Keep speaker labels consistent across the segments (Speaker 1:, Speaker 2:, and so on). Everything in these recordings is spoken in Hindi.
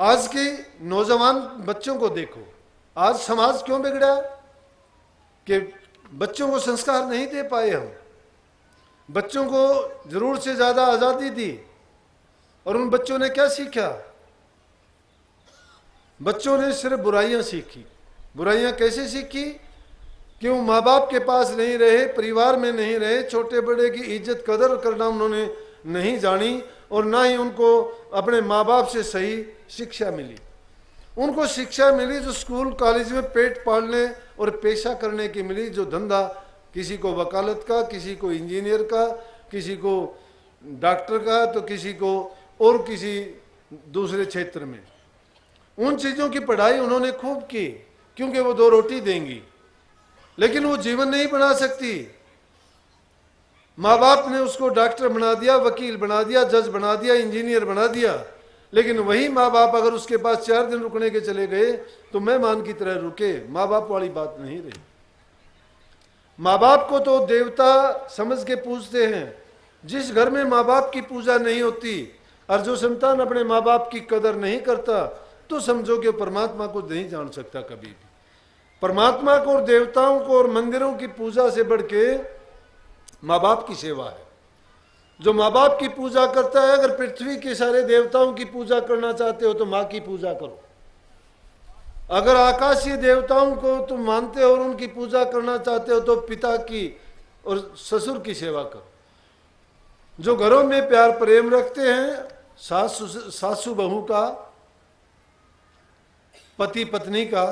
Speaker 1: आज के नौजवान बच्चों को देखो, आज समाज क्यों बिगड़ा कि बच्चों को संस्कार नहीं दे पाए हम। बच्चों को जरूर से ज्यादा आजादी दी और उन बच्चों ने क्या सीखा? बच्चों ने सिर्फ बुराइयां सीखी। बुराइयां कैसे सीखी? कि वो माँ बाप के पास नहीं रहे, परिवार में नहीं रहे, छोटे बड़े की इज्जत कदर करना उन्होंने नहीं जानी और ना ही उनको अपने माँ बाप से सही शिक्षा मिली। उनको शिक्षा मिली जो स्कूल कॉलेज में पेट पालने और पेशा करने की मिली, जो धंधा किसी को वकालत का, किसी को इंजीनियर का, किसी को डॉक्टर का, तो किसी को और किसी दूसरे क्षेत्र में। उन चीज़ों की पढ़ाई उन्होंने खूब की क्योंकि वो दो रोटी देंगी, लेकिन वो जीवन नहीं बना सकती। माँ बाप ने उसको डॉक्टर बना दिया, वकील बना दिया, जज बना दिया, इंजीनियर बना दिया, लेकिन वही माँ बाप अगर उसके पास 4 दिन रुकने के चले गए तो मेहमान की तरह रुके। माँ बाप वाली बात नहीं रही। माँ बाप को तो देवता समझ के पूजते हैं। जिस घर में माँ बाप की पूजा नहीं होती और जो संतान अपने माँ बाप की कदर नहीं करता तो समझो कि परमात्मा को नहीं जान सकता कभी भी। परमात्मा को और देवताओं को और मंदिरों की पूजा से बढ़ के माँ बाप की सेवा है। जो माँ बाप की पूजा करता है, अगर पृथ्वी के सारे देवताओं की पूजा करना चाहते हो तो माँ की पूजा करो। अगर आकाशीय देवताओं को तुम मानते हो और उनकी पूजा करना चाहते हो तो पिता की और ससुर की सेवा करो। जो घरों में प्यार प्रेम रखते हैं, सासू बहू का, पति पत्नी का,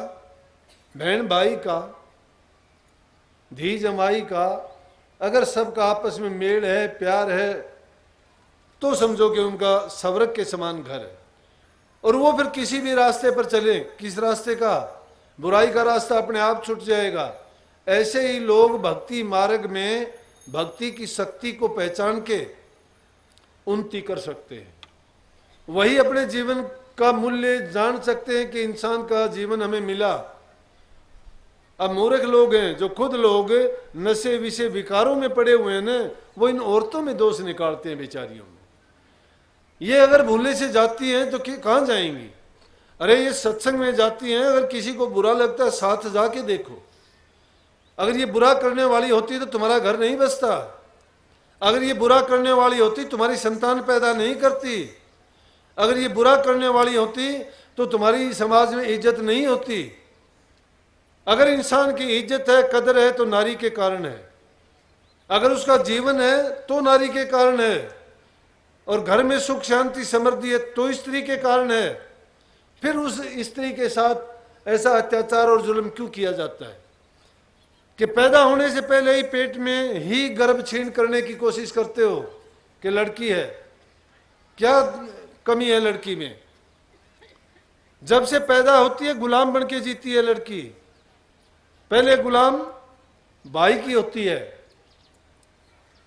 Speaker 1: बहन भाई का, धी जमाई का, अगर सबका आपस में मेल है, प्यार है, तो समझो कि उनका स्वर्ग के समान घर है। और वो फिर किसी भी रास्ते पर चले, किस रास्ते का? बुराई का रास्ता अपने आप छूट जाएगा। ऐसे ही लोग भक्ति मार्ग में भक्ति की शक्ति को पहचान के उन्नति कर सकते हैं। वही अपने जीवन का मूल्य जान सकते हैं कि इंसान का जीवन हमें मिला। अब मूर्ख लोग हैं, जो खुद लोग नशे विषय विकारों में पड़े हुए हैं ना, वो इन औरतों में दोष निकालते हैं बेचारियों में। ये अगर भूले से जाती हैं तो कहाँ जाएंगी? अरे ये सत्संग में जाती हैं, अगर किसी को बुरा लगता है साथ जाके देखो। अगर ये बुरा करने वाली होती तो तुम्हारा घर नहीं बसता। अगर ये बुरा करने वाली होती तुम्हारी संतान पैदा नहीं करती। अगर ये बुरा करने वाली होती तो तुम्हारी समाज में इज्जत नहीं होती। अगर इंसान की इज्जत है, कदर है, तो नारी के कारण है। अगर उसका जीवन है तो नारी के कारण है। और घर में सुख शांति समृद्धि है तो स्त्री के कारण है। फिर उस स्त्री के साथ ऐसा अत्याचार और जुल्म क्यों किया जाता है कि पैदा होने से पहले ही पेट में ही गर्भ छीन करने की कोशिश करते हो कि लड़की है। क्या कमी है लड़की में? जब से पैदा होती है गुलाम बन के जीती है लड़की। पहले गुलाम भाई की होती है,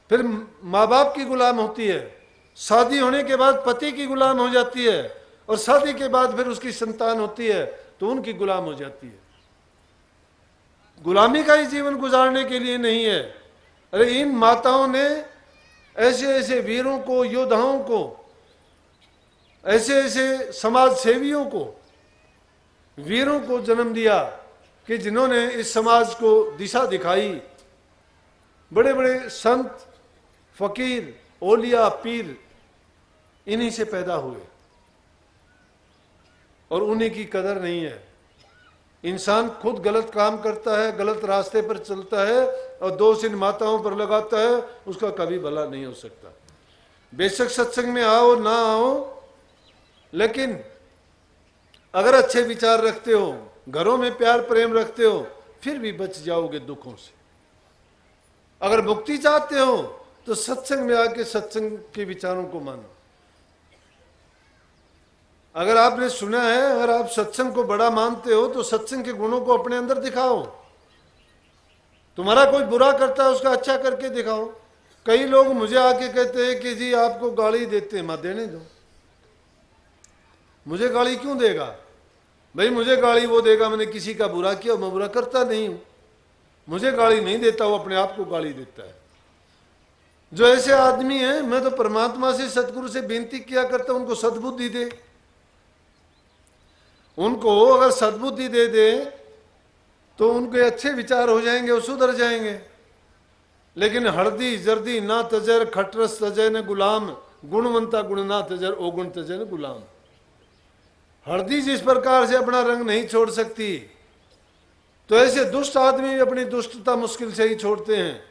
Speaker 1: फिर माँ बाप की गुलाम होती है, शादी होने के बाद पति की गुलाम हो जाती है, और शादी के बाद फिर उसकी संतान होती है तो उनकी गुलाम हो जाती है। गुलामी का ही जीवन गुजारने के लिए नहीं है। अरे इन माताओं ने ऐसे ऐसे वीरों को, योद्धाओं को, ऐसे ऐसे समाज सेवियों को, वीरों को जन्म दिया कि जिन्होंने इस समाज को दिशा दिखाई। बड़े बड़े संत, फकीर, ओलिया, पीर इन्हीं से पैदा हुए और उन्हीं की कदर नहीं है। इंसान खुद गलत काम करता है, गलत रास्ते पर चलता है और दोष इन माताओं पर लगाता है, उसका कभी भला नहीं हो सकता। बेशक सत्संग में आओ ना आओ, लेकिन अगर अच्छे विचार रखते हो, घरों में प्यार प्रेम रखते हो, फिर भी बच जाओगे दुखों से। अगर मुक्ति चाहते हो तो सत्संग में आके सत्संग के विचारों को मानो। अगर आपने सुना है, अगर आप सत्संग को बड़ा मानते हो तो सत्संग के गुणों को अपने अंदर दिखाओ। तुम्हारा कोई बुरा करता है उसका अच्छा करके दिखाओ। कई लोग मुझे आके कहते हैं कि जी आपको गाली देते हैं। मत देने दो। मुझे गाली क्यों देगा भाई? मुझे गाली वो देगा मैंने किसी का बुरा किया, मैं बुरा करता नहीं हूं। मुझे गाली नहीं देता, वो अपने आप को गाली देता है। जो ऐसे आदमी हैं, मैं तो परमात्मा से, सतगुरु से बेनती किया करता हूं उनको सद्बुद्धि दे। उनको अगर सद्बुद्धि दे दे तो उनके अच्छे विचार हो जाएंगे, वो सुधर जाएंगे। लेकिन हरदी जर्दी ना तजर, खटरस तजय न गुलाम, गुणवंता गुण ना तजर, ओ गुण तजय न गुलाम। हरदी जिस प्रकार से अपना रंग नहीं छोड़ सकती, तो ऐसे दुष्ट आदमी भी अपनी दुष्टता मुश्किल से ही छोड़ते हैं।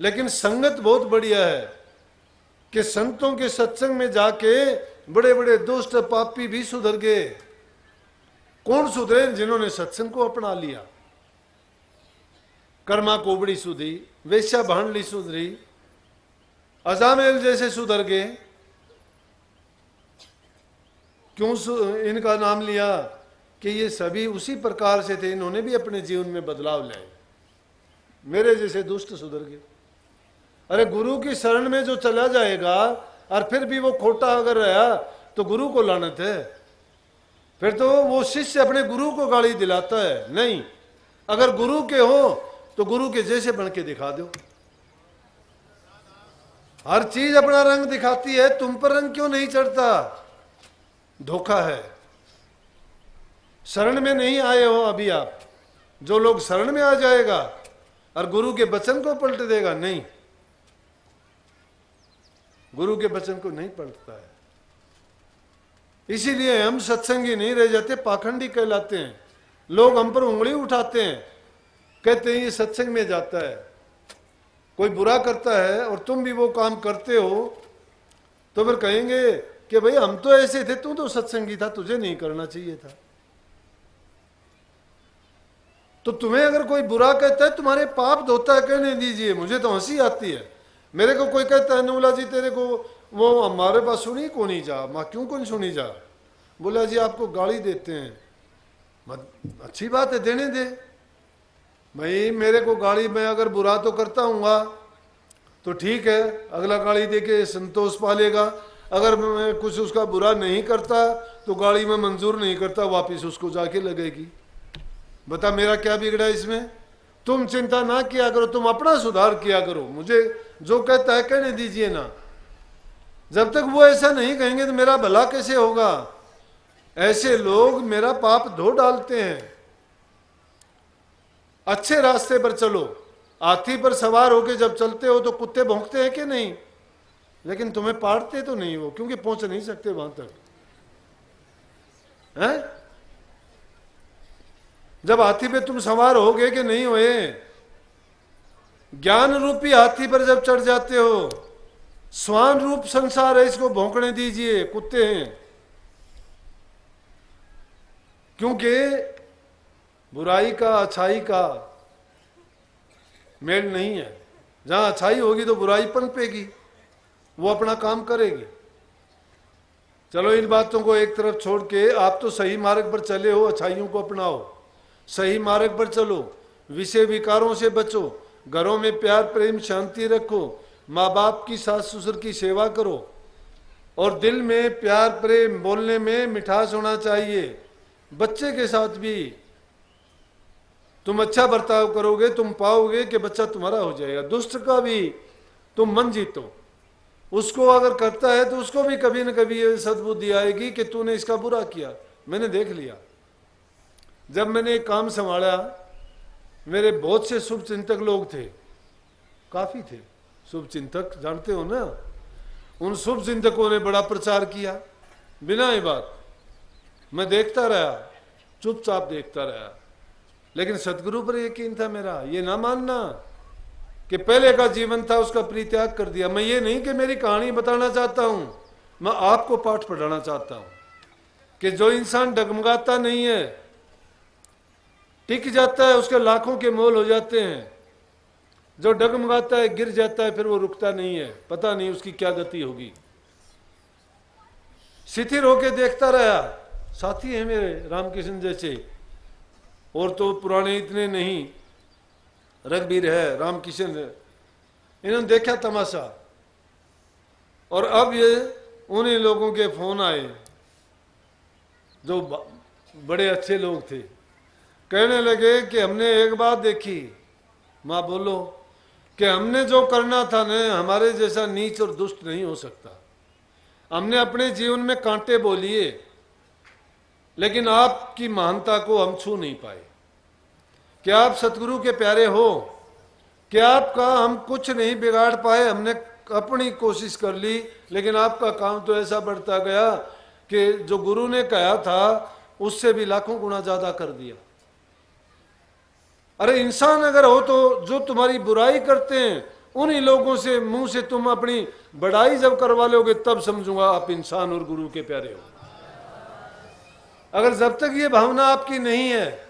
Speaker 1: लेकिन संगत बहुत बढ़िया है कि संतों के सत्संग में जाके बड़े बड़े दुष्ट पापी भी सुधर गए। कौन सुधरे? जिन्होंने सत्संग को अपना लिया। कर्मा कोबड़ी सुधरी, वेश्या भांडली सुधरी, अजामेल जैसे सुधर गए। क्यों इनका नाम लिया? कि ये सभी उसी प्रकार से थे, इन्होंने भी अपने जीवन में बदलाव लाए। मेरे जैसे दुष्ट सुधर गए। अरे गुरु की शरण में जो चला जाएगा और फिर भी वो खोटा अगर रहा तो गुरु को लानत है। फिर तो वो शिष्य अपने गुरु को गाली दिलाता है। नहीं, अगर गुरु के हो तो गुरु के जैसे बन के दिखा दो। हर चीज अपना रंग दिखाती है, तुम पर रंग क्यों नहीं चढ़ता? धोखा है। शरण में नहीं आए हो अभी आप। जो लोग शरण में आ जाएगा और गुरु के वचन को पलट देगा, नहीं, गुरु के वचन को नहीं पलटता है। इसीलिए हम सत्संगी नहीं रह जाते, पाखंडी कहलाते हैं। लोग हम पर उंगली उठाते हैं, कहते हैं ये सत्संग में जाता है। कोई बुरा करता है और तुम भी वो काम करते हो तो फिर कहेंगे कि भाई हम तो ऐसे थे, तू तो सत्संगी था, तुझे नहीं करना चाहिए था। तो तुम्हें अगर कोई बुरा कहता है, तुम्हारे पाप धोता है, कहने दीजिए। मुझे तो हंसी आती है। मेरे को कोई कहता है नूला जी तेरे को वो हमारे पास सुनी को नहीं जा। माँ क्यों कौन सुनी जा? बोला जी आपको गाली देते हैं। अच्छी बात है, देने दे भाई। मेरे को गाली, मैं अगर बुरा तो करता हूँगा तो ठीक है, अगला गाली दे के संतोष पा लेगा। अगर मैं कुछ उसका बुरा नहीं करता तो गाली में मंजूर नहीं करता, वापिस उसको जाके लगेगी। बता मेरा क्या बिगड़ा इसमें? तुम चिंता ना किया करो, तुम अपना सुधार किया करो। मुझे जो कहता है कहने दीजिए ना। जब तक वो ऐसा नहीं कहेंगे तो मेरा भला कैसे होगा? ऐसे लोग मेरा पाप धो डालते हैं। अच्छे रास्ते पर चलो। हाथी पर सवार होके जब चलते हो तो कुत्ते भौंकते हैं कि नहीं? लेकिन तुम्हें पाड़ते तो नहीं वो, क्योंकि पहुंच नहीं सकते वहां तक हैं? जब हाथी पे तुम सवार हो गए कि नहीं हुए, ज्ञान रूपी हाथी पर जब चढ़ जाते हो, स्वान रूप संसार है, इसको भौंकने दीजिए, कुत्ते हैं। क्योंकि बुराई का अच्छाई का मेल नहीं है। जहां अच्छाई होगी तो बुराई पनपेगी, वो अपना काम करेगी। चलो इन बातों को एक तरफ छोड़ के आप तो सही मार्ग पर चले हो, अच्छाइयों को अपनाओ, सही मार्ग पर चलो, विषय विकारों से बचो, घरों में प्यार प्रेम शांति रखो, माँ बाप की सास ससुर की सेवा करो, और दिल में प्यार प्रेम, बोलने में मिठास होना चाहिए। बच्चे के साथ भी तुम अच्छा बर्ताव करोगे, तुम पाओगे कि बच्चा तुम्हारा हो जाएगा। दुष्ट का भी तुम मन जीतो। उसको अगर करता है तो उसको भी कभी न कभी ये सद्बुद्धि आएगी कि तूने इसका बुरा किया। मैंने देख लिया, जब मैंने एक काम संभाला, मेरे बहुत से शुभ चिंतक लोग थे, काफी थे शुभ चिंतक, जानते हो ना। उन शुभ चिंतकों ने बड़ा प्रचार किया, बिना ये बात मैं देखता रहा, चुपचाप देखता रहा। लेकिन सदगुरु पर यकीन था मेरा। ये ना मानना कि पहले का जीवन था उसका परित्याग कर दिया। मैं ये नहीं कि मेरी कहानी बताना चाहता हूं, मैं आपको पाठ पढ़ाना चाहता हूं कि जो इंसान डगमगाता नहीं है, टिक जाता है, उसके लाखों के मोल हो जाते हैं। जो डगमगाता है, गिर जाता है, फिर वो रुकता नहीं है, पता नहीं उसकी क्या गति होगी। शिथिर होके देखता रहा। साथी हैं मेरे रामकृष्ण जैसे, और तो पुराने इतने नहीं, रघुवीर है, रामकिशन है, इन्होंने देखा तमाशा। और अब ये उन्हीं लोगों के फोन आए जो बड़े अच्छे लोग थे, कहने लगे कि हमने एक बात देखी। माँ बोलो कि हमने जो करना था न, हमारे जैसा नीच और दुष्ट नहीं हो सकता। हमने अपने जीवन में कांटे बोलिए, लेकिन आपकी महानता को हम छू नहीं पाए। क्या आप सतगुरु के प्यारे हो? क्या आपका हम कुछ नहीं बिगाड़ पाए? हमने अपनी कोशिश कर ली, लेकिन आपका काम तो ऐसा बढ़ता गया कि जो गुरु ने कहा था उससे भी लाखों गुना ज्यादा कर दिया। अरे इंसान अगर हो तो जो तुम्हारी बुराई करते हैं उन्हीं लोगों से मुंह से तुम अपनी बड़ाई जब करवा लोगे तब समझूंगा आप इंसान और गुरु के प्यारे हो। अगर जब तक ये भावना आपकी नहीं है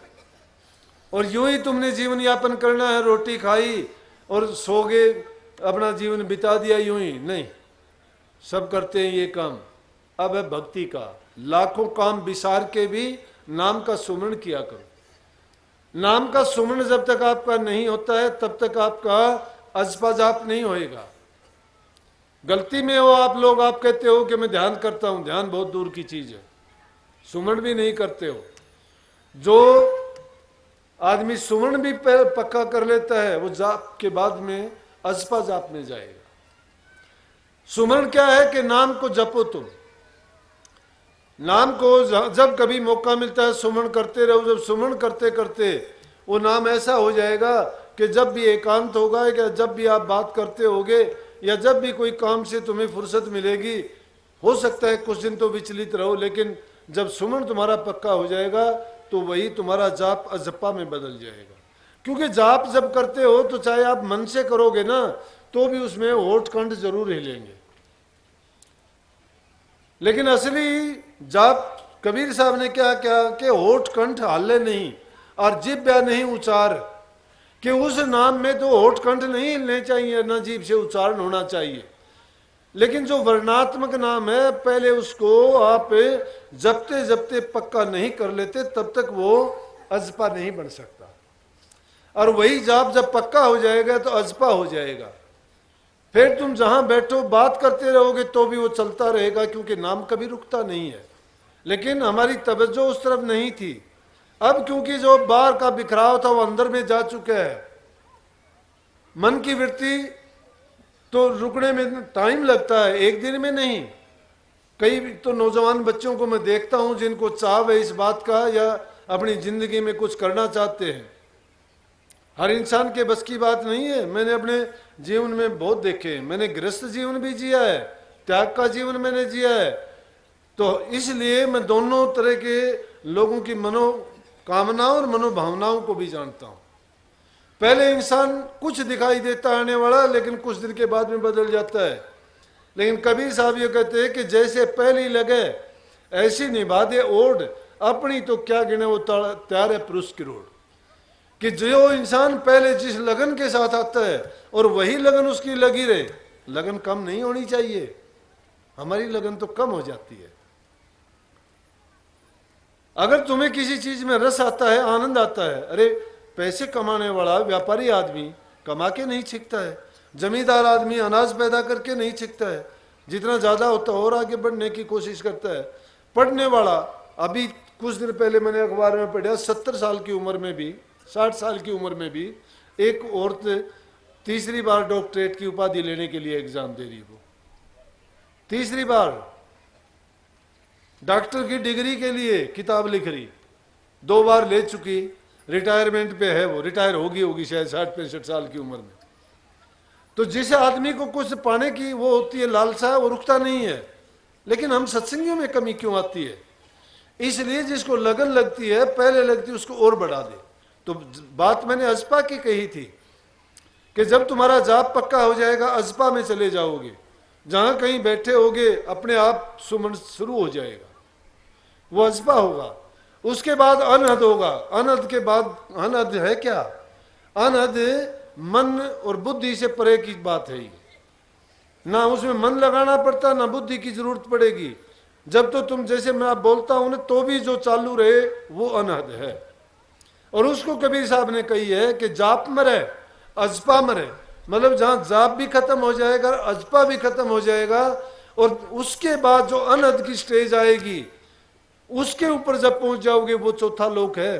Speaker 1: और यूं ही तुमने जीवन यापन करना है, रोटी खाई और सो गए, अपना जीवन बिता दिया यूं ही, नहीं, सब करते हैं ये काम। अब है भक्ति का, लाखों काम विसार के भी नाम का सुमरण किया करो। नाम का सुमरण जब तक आपका नहीं होता है तब तक आपका अजपा जाप नहीं होएगा। गलती में हो आप लोग, आप कहते हो कि मैं ध्यान करता हूं, ध्यान बहुत दूर की चीज है, सुमरण भी नहीं करते हो। जो आदमी सुमरण भी पक्का कर लेता है वो जाप के बाद में अजपा जाप में जाएगा। सुमरण क्या है कि नाम को जपो तुम, नाम को जब कभी मौका मिलता है सुमरण करते रहो। जब सुमरण करते करते वो नाम ऐसा हो जाएगा कि जब भी एकांत होगा या जब भी आप बात करते होगे या जब भी कोई काम से तुम्हें फुर्सत मिलेगी, हो सकता है कुछ दिन तो विचलित रहो, लेकिन जब सुमरण तुम्हारा पक्का हो जाएगा तो वही तुम्हारा जाप अजपा में बदल जाएगा। क्योंकि जाप जब करते हो तो चाहे आप मन से करोगे ना तो भी उसमें होठ कंठ जरूर हिलेंगे, लेकिन असली जाप कबीर साहब ने क्या क्या कि होठ कंठ हिले नहीं और जिब्या नहीं उच्चार, कि उस नाम में तो होठ कंठ नहीं हिलने चाहिए, ना जीभ से उच्चारण होना चाहिए। लेकिन जो वर्णात्मक नाम है पहले उसको आप जपते जपते पक्का नहीं कर लेते तब तक वो अजपा नहीं बन सकता। और वही जाप जब पक्का हो जाएगा तो अजपा हो जाएगा। फिर तुम जहां बैठो बात करते रहोगे तो भी वो चलता रहेगा, क्योंकि नाम कभी रुकता नहीं है। लेकिन हमारी तवज्जो उस तरफ नहीं थी। अब क्योंकि जो बाहर का बिखराव था वो अंदर में जा चुका है, मन की वृत्ति तो रुकने में टाइम लगता है, एक दिन में नहीं। कई तो नौजवान बच्चों को मैं देखता हूं जिनको चाव है इस बात का या अपनी जिंदगी में कुछ करना चाहते हैं। हर इंसान के बस की बात नहीं है। मैंने अपने जीवन में बहुत देखे, मैंने गृहस्थ जीवन भी जिया है, त्याग का जीवन मैंने जिया है, तो इसलिए मैं दोनों तरह के लोगों की मनोकामनाओं और मनोभावनाओं को भी जानता हूं। पहले इंसान कुछ दिखाई देता आने वाला, लेकिन कुछ दिन के बाद में बदल जाता है। लेकिन कबीर साहब ये कहते हैं कि जैसे पहली लगे ऐसी निभा दे ओढ़, अपनी तो क्या गिने वो तैयार है पुरुष की रोड। कि जो इंसान पहले जिस लगन के साथ आता है और वही लगन उसकी लगी रहे, लगन कम नहीं होनी चाहिए, हमारी लगन तो कम हो जाती है। अगर तुम्हें किसी चीज में रस आता है, आनंद आता है, अरे पैसे कमाने वाला व्यापारी आदमी कमा के नहीं सीखता है, जमींदार आदमी अनाज पैदा करके नहीं सीखता है, जितना ज्यादा होता है और आगे बढ़ने की कोशिश करता है। पढ़ने वाला, अभी कुछ दिन पहले मैंने अखबार में पढ़ा 70 साल की उम्र में भी, 60 साल की उम्र में भी एक औरत तीसरी बार डॉक्टरेट की उपाधि लेने के लिए एग्जाम दे रही। वो तीसरी बार डॉक्टर की डिग्री के लिए किताब लिख रही, 2 बार ले चुकी, रिटायरमेंट पे है, वो रिटायर होगी शायद 60-65 साल की उम्र में। तो जिस आदमी को कुछ पाने की वो होती है लालसा, वो रुकता नहीं है। लेकिन हम सत्संगियों में कमी क्यों आती है? इसलिए जिसको लगन लगती है, पहले लगती है, उसको और बढ़ा दे। तो बात मैंने अजपा की कही थी कि जब तुम्हारा जाप पक्का हो जाएगा अजपा में चले जाओगे, जहां कहीं बैठे होगे अपने आप सुमन शुरू हो जाएगा, वो अजपा होगा। उसके बाद अनहद होगा। अनहद के बाद, अनहद है क्या? अनहद मन और बुद्धि से परे की बात है। ना उसमें मन लगाना पड़ता, ना बुद्धि की जरूरत पड़ेगी। जब तो तुम, जैसे मैं आप बोलता हूं ना, तो भी जो चालू रहे वो अनहद है। और उसको कबीर साहब ने कही है कि जाप मरे अजपा मरे, मतलब जहां जाप भी खत्म हो जाएगा, अजपा भी खत्म हो जाएगा, और उसके बाद जो अनहद की स्टेज आएगी उसके ऊपर जब पहुंच जाओगे वो चौथा लोक है।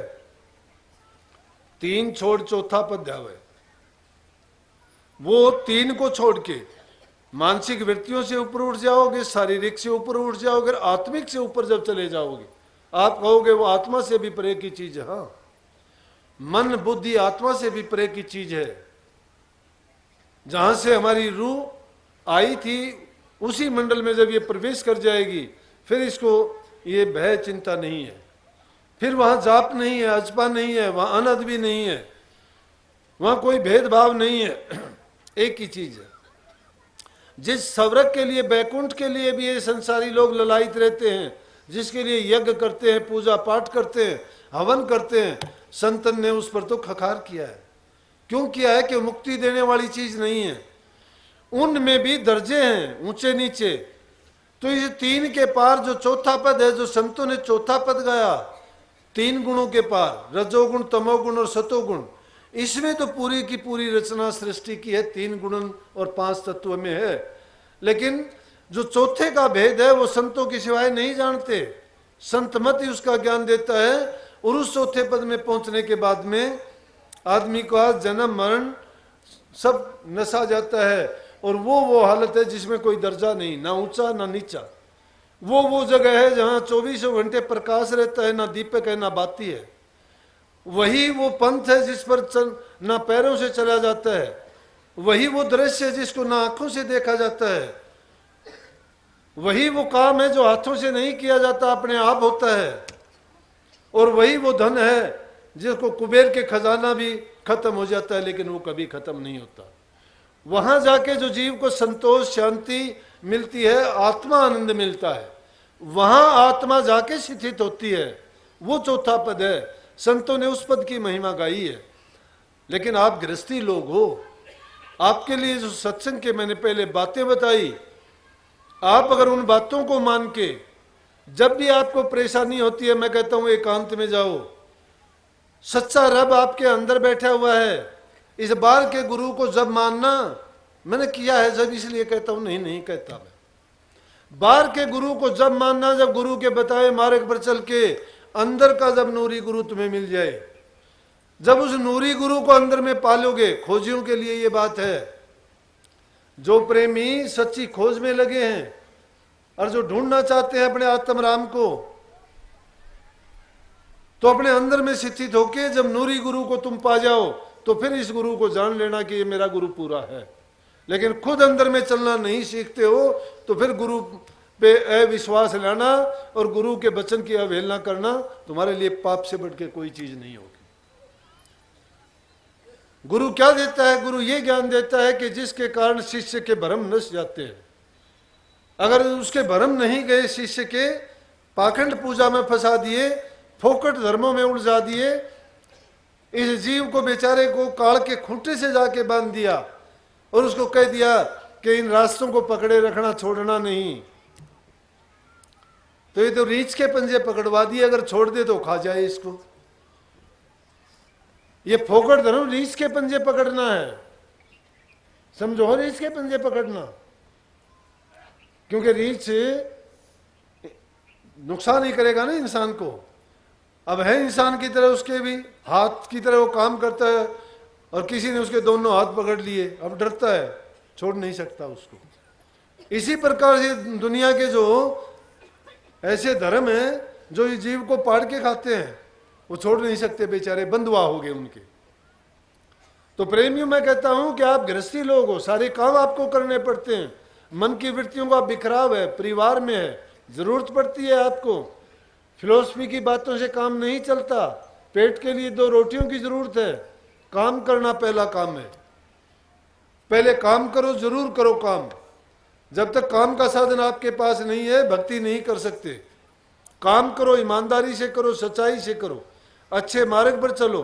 Speaker 1: 3 छोड़ चौथा पद्याव है। वो 3 को छोड़ के मानसिक वृत्तियों से ऊपर उठ जाओगे, शारीरिक से ऊपर उठ जाओगे, आत्मिक से ऊपर जब चले जाओगे, आप कहोगे वो आत्मा से भी परे की चीज है। हाँ, मन बुद्धि आत्मा से भी परे की चीज है। जहां से हमारी रूह आई थी उसी मंडल में जब ये प्रवेश कर जाएगी, फिर इसको ये भय चिंता नहीं है, फिर वहां जाप नहीं है, अजपा नहीं है, वहां अनद भी नहीं है, वहां कोई भेदभाव नहीं है। एक ही चीज है। जिस सवरक के लिए, बैकुंठ के लिए भी ये संसारी लोग ललायित रहते हैं, जिसके लिए यज्ञ करते हैं, पूजा पाठ करते हैं, हवन करते हैं, संतन ने उस पर तो खखार किया है। क्यों किया है? कि मुक्ति देने वाली चीज नहीं है। उनमें भी दर्जे हैं, ऊंचे नीचे। तो इस तीन के पार जो चौथा पद है, जो संतों ने चौथा पद गाया, तीन गुणों के पार, रजोगुण, तमोगुण और सतोगुण, इसमें तो पूरी की पूरी रचना सृष्टि की है, तीन गुण और पांच तत्व में है। लेकिन जो चौथे का भेद है वो संतों के सिवाय नहीं जानते। संत मत ही उसका ज्ञान देता है। और उस चौथे पद में पहुंचने के बाद में आदमी का जन्म मरण सब नसा जाता है। और वो हालत है जिसमें कोई दर्जा नहीं, ना ऊंचा ना नीचा। वो जगह है जहां 24 घंटे प्रकाश रहता है, ना दीपक है ना बाती है। वही वो पंथ है जिस पर ना पैरों से चला जाता है। वही वो दृश्य है जिसको ना आंखों से देखा जाता है। वही वो काम है जो हाथों से नहीं किया जाता, अपने आप होता है। और वही वो धन है जिसको कुबेर के खजाना भी खत्म हो जाता है लेकिन वो कभी खत्म नहीं होता। वहां जाके जो जीव को संतोष, शांति मिलती है, आत्मा आनंद मिलता है, वहां आत्मा जाके स्थित होती है। वो चौथा पद है। संतों ने उस पद की महिमा गाई है। लेकिन आप गृहस्थी लोग हो, आपके लिए जो सत्संग के मैंने पहले बातें बताई, आप अगर उन बातों को मान के जब भी आपको परेशानी होती है, मैं कहता हूं एकांत में जाओ। सच्चा रब आपके अंदर बैठा हुआ है। इस बार के गुरु को जब मानना, मैंने किया है जब, इसलिए कहता हूं, नहीं कहता मैं। बार के गुरु को जब मानना, जब गुरु के बताए मार्ग पर चल के अंदर का जब नूरी गुरु तुम्हें मिल जाए, जब उस नूरी गुरु को अंदर में पालोगे। खोजियों के लिए ये बात है। जो प्रेमी सच्ची खोज में लगे हैं और जो ढूंढना चाहते हैं अपने आत्म राम को, तो अपने अंदर में स्थित होके जब नूरी गुरु को तुम पा जाओ, तो फिर इस गुरु को जान लेना कि ये मेरा गुरु पूरा है। लेकिन खुद अंदर में चलना नहीं सीखते हो, तो फिर गुरु पे अविश्वास लाना और गुरु के वचन की अवहेलना करना तुम्हारे लिए पाप से बढ़ के कोई चीज नहीं होगी। गुरु क्या देता है? गुरु ये ज्ञान देता है कि जिसके कारण शिष्य के भ्रम नस जाते हैं। अगर उसके भ्रम नहीं गए, शिष्य के पाखंड पूजा में फंसा दिए, फोकट धर्मों में उलझा दिए, इस जीव को बेचारे को काल के खूंटे से जाके बांध दिया और उसको कह दिया कि इन रास्तों को पकड़े रखना, छोड़ना नहीं, तो ये तो रीछ के पंजे पकड़वा दिए, अगर छोड़ दे तो खा जाए इसको। ये फोकट धर्म रीछ के पंजे पकड़ना है, समझो, रीछ के पंजे पकड़ना। क्योंकि रीछ नुकसान ही करेगा ना इंसान को। अब है इंसान की तरह, उसके भी हाथ की तरह वो काम करता है, और किसी ने उसके दोनों हाथ पकड़ लिए, अब डरता है, छोड़ नहीं सकता उसको। इसी प्रकार से दुनिया के जो ऐसे धर्म हैं जो इस जीव को पाड़ के खाते हैं, वो छोड़ नहीं सकते, बेचारे बंधुआ हो गए उनके। तो प्रेमियों, मैं कहता हूं कि आप गृहस्थी लोग हो, सारे काम आपको करने पड़ते हैं। मन की वृत्तियों का बिखराव है, परिवार में है, जरूरत पड़ती है आपको। फिलोसफी की बातों से काम नहीं चलता। पेट के लिए 2 रोटियों की जरूरत है। काम करना पहला काम है। पहले काम करो, जरूर करो काम। जब तक काम का साधन आपके पास नहीं है, भक्ति नहीं कर सकते। काम करो, ईमानदारी से करो, सच्चाई से करो, अच्छे मार्ग पर चलो।